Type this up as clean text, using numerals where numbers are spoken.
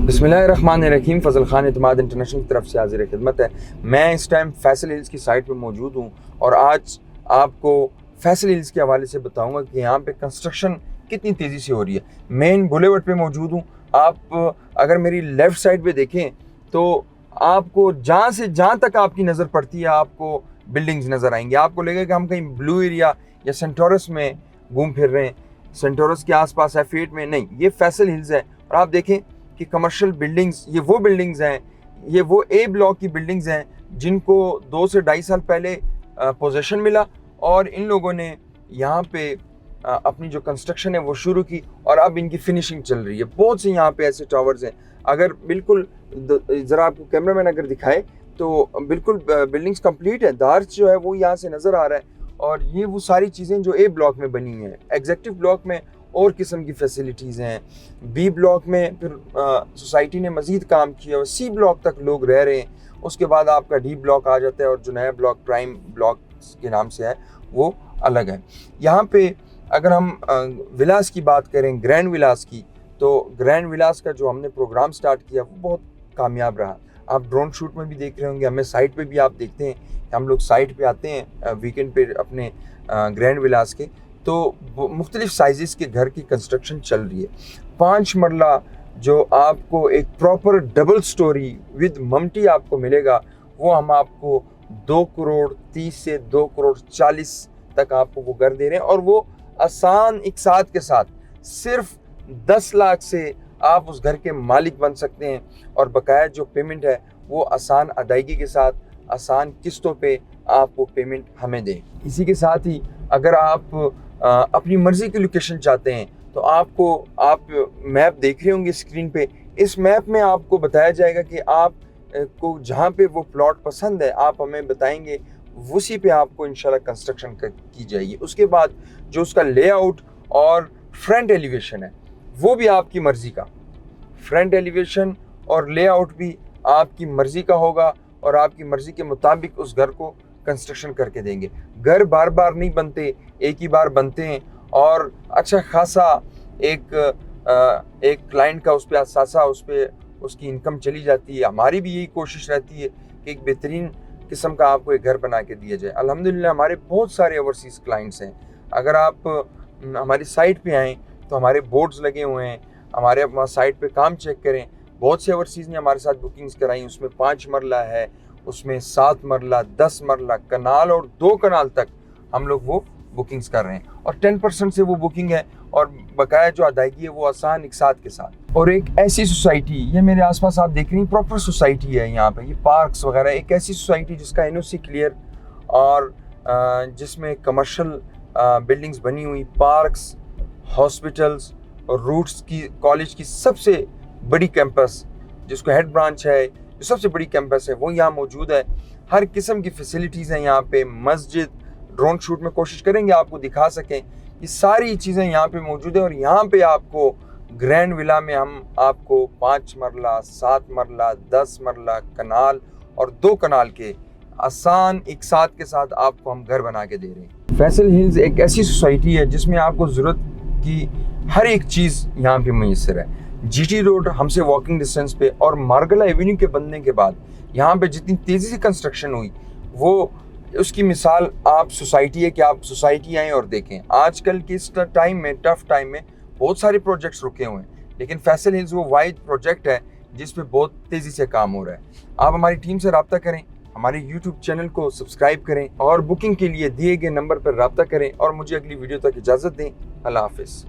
बिस्मिल्लाहिर्रहमानिर्रहीम। फ़ज़ल ख़ान इत्तेमाद इंटरनेशनल की तरफ से हाज़िर खिदमत है। मैं इस टाइम फैसल हिल्स की साइट पे मौजूद हूँ और आज आपको फैसल हिल्स के हवाले से बताऊँगा कि यहाँ पे कंस्ट्रक्शन कितनी तेज़ी से हो रही है। मेन बुलेवर्ड पे मौजूद हूँ। आप अगर मेरी लेफ़्ट साइड पे देखें तो आपको जहाँ से जहाँ तक आपकी नज़र पड़ती है आपको बिल्डिंग्स नज़र आएंगी। आपको लगेगा कि हम कहीं ब्लू एरिया या सेंटोरस में घूम फिर रहे हैं, सेंटोरस के आसपास F8 में नहीं, ये फैसल हिल्स है। और आप देखें कि कमर्शियल बिल्डिंग्स, ये वो बिल्डिंग्स हैं, ये वो ए ब्लॉक की बिल्डिंग्स हैं जिनको 2 से 2.5 साल पहले पोजेशन मिला और इन लोगों ने यहाँ पे अपनी जो कंस्ट्रक्शन है वो शुरू की और अब इनकी फिनिशिंग चल रही है। बहुत से यहाँ पे ऐसे टावर्स हैं, अगर बिल्कुल ज़रा आपको कैमरामैन अगर दिखाए तो बिल्कुल बिल्डिंग्स कंप्लीट है। दार्स जो है वो यहाँ से नज़र आ रहा है और ये वो सारी चीज़ें जो ए ब्लॉक में बनी हैं। एग्जेक्टिव ब्लॉक में और किस्म की फैसिलिटीज़ हैं, बी ब्लॉक में फिर सोसाइटी ने मज़ीद काम किया और सी ब्लॉक तक लोग रह रहे हैं। उसके बाद आपका डी ब्लॉक आ जाता है और जो नया ब्लॉक प्राइम ब्लॉक के नाम से है वो अलग है। यहाँ पे अगर हम विलास की बात करें, ग्रैंड विलास की, तो ग्रैंड विलास का जो हमने प्रोग्राम स्टार्ट किया वो बहुत कामयाब रहा। आप ड्रोन शूट में भी देख रहे होंगे, हमें साइट पे भी आप देखते हैं, हम लोग साइट पे आते हैं वीकेंड पे अपने ग्रैंड विलास के, तो मुख्तलिफ साइज़ के घर की कंस्ट्रक्शन चल रही है। 5 मरला जो आपको एक प्रॉपर डबल स्टोरी विद ममटी आपको मिलेगा वो हम आपको 2 करोड़ 30 से 2 करोड़ 40 तक आपको वो घर दे रहे हैं और वो आसान इकसात के साथ सिर्फ 10 लाख से आप उस घर के मालिक बन सकते हैं और बकाया जो पेमेंट है वो आसान अदायगी के साथ आसान किस्तों पे आप वो पेमेंट हमें दें। इसी के साथ ही अगर आप अपनी मर्ज़ी की लोकेशन चाहते हैं तो आप मैप देख रहे होंगे स्क्रीन पे। इस मैप में आपको बताया जाएगा कि आप को जहाँ पे वो प्लॉट पसंद है आप हमें बताएंगे, उसी पे आपको इंशाल्लाह कंस्ट्रक्शन की जाएगी। उसके बाद जो उसका लेआउट और फ्रंट एलिवेशन है वो भी आपकी मर्ज़ी का, फ्रंट एलिवेशन और लेआउट भी आपकी मर्ज़ी का होगा और आपकी मर्ज़ी के मुताबिक उस घर को कंस्ट्रक्शन करके देंगे। घर बार बार नहीं बनते, एक ही बार बनते हैं और अच्छा खासा एक क्लाइंट का उस पर असासा, उस पर उसकी इनकम चली जाती है। हमारी भी यही कोशिश रहती है कि एक बेहतरीन किस्म का आपको एक घर बना के दिया जाए। अल्हम्दुलिल्लाह हमारे बहुत सारे ओवरसीज़ क्लाइंट्स हैं। अगर आप हमारी साइट पे आएँ तो हमारे बोर्ड्स लगे हुए हैं, हमारे वहाँ साइट पे काम चेक करें। बहुत से ओवरसीज़ ने हमारे साथ बुकिंग्स कराई, उसमें 5 मरला है, उसमें 7 मरला, 10 मरला, कनाल और 2 कनाल तक हम लोग वो बुकिंग्स कर रहे हैं और 10% से वो बुकिंग है और बकाया जो अदायगी है वो आसान इकसात के साथ। और एक ऐसी सोसाइटी, ये मेरे आसपास आप देख रही हैं प्रॉपर सोसाइटी है, यहाँ पे ये पार्क्स वगैरह, एक ऐसी सोसाइटी जिसका एनओसी क्लियर और जिसमें कमर्शियल बिल्डिंग्स बनी हुई, पार्क्स, हॉस्पिटल्स और रूट्स की कॉलेज की सबसे बड़ी कैंपस जिसको हेड ब्रांच है, जो सबसे बड़ी कैंपस है वो यहाँ मौजूद है। हर किस्म की फैसिलिटीज़ हैं यहाँ पे, मस्जिद, ड्रोन शूट में कोशिश करेंगे आपको दिखा सकें, ये सारी चीज़ें यहाँ पे मौजूद है। और यहाँ पे आपको ग्रैंड विला में हम आपको 5 मरला, 7 मरला, 10 मरला, कनाल और 2 कनाल के आसान इकसात के साथ आपको हम घर बना के दे रहे हैं। फैसल हिल्स एक ऐसी सोसाइटी है जिसमें आपको ज़रूरत की हर एक चीज़ यहाँ पे मुयस्सर है। GT रोड हमसे वॉकिंग डिस्टेंस पे और मार्गला एवेन्यू के बनने के बाद यहाँ पे जितनी तेज़ी से कंस्ट्रक्शन हुई वो उसकी मिसाल आप सोसाइटी है कि आप सोसाइटी आएँ और देखें। आजकल के इस टाइम में, टफ टाइम में बहुत सारे प्रोजेक्ट्स रुके हुए हैं, लेकिन फैसल हिल्स वो वाइड प्रोजेक्ट है जिस पे बहुत तेज़ी से काम हो रहा है। आप हमारी टीम से रब्ता करें, हमारे YouTube चैनल को सब्सक्राइब करें और बुकिंग के लिए दिए गए नंबर पर रब्ता करें और मुझे अगली वीडियो तक इजाज़त दें। अल्लाह हाफिज़।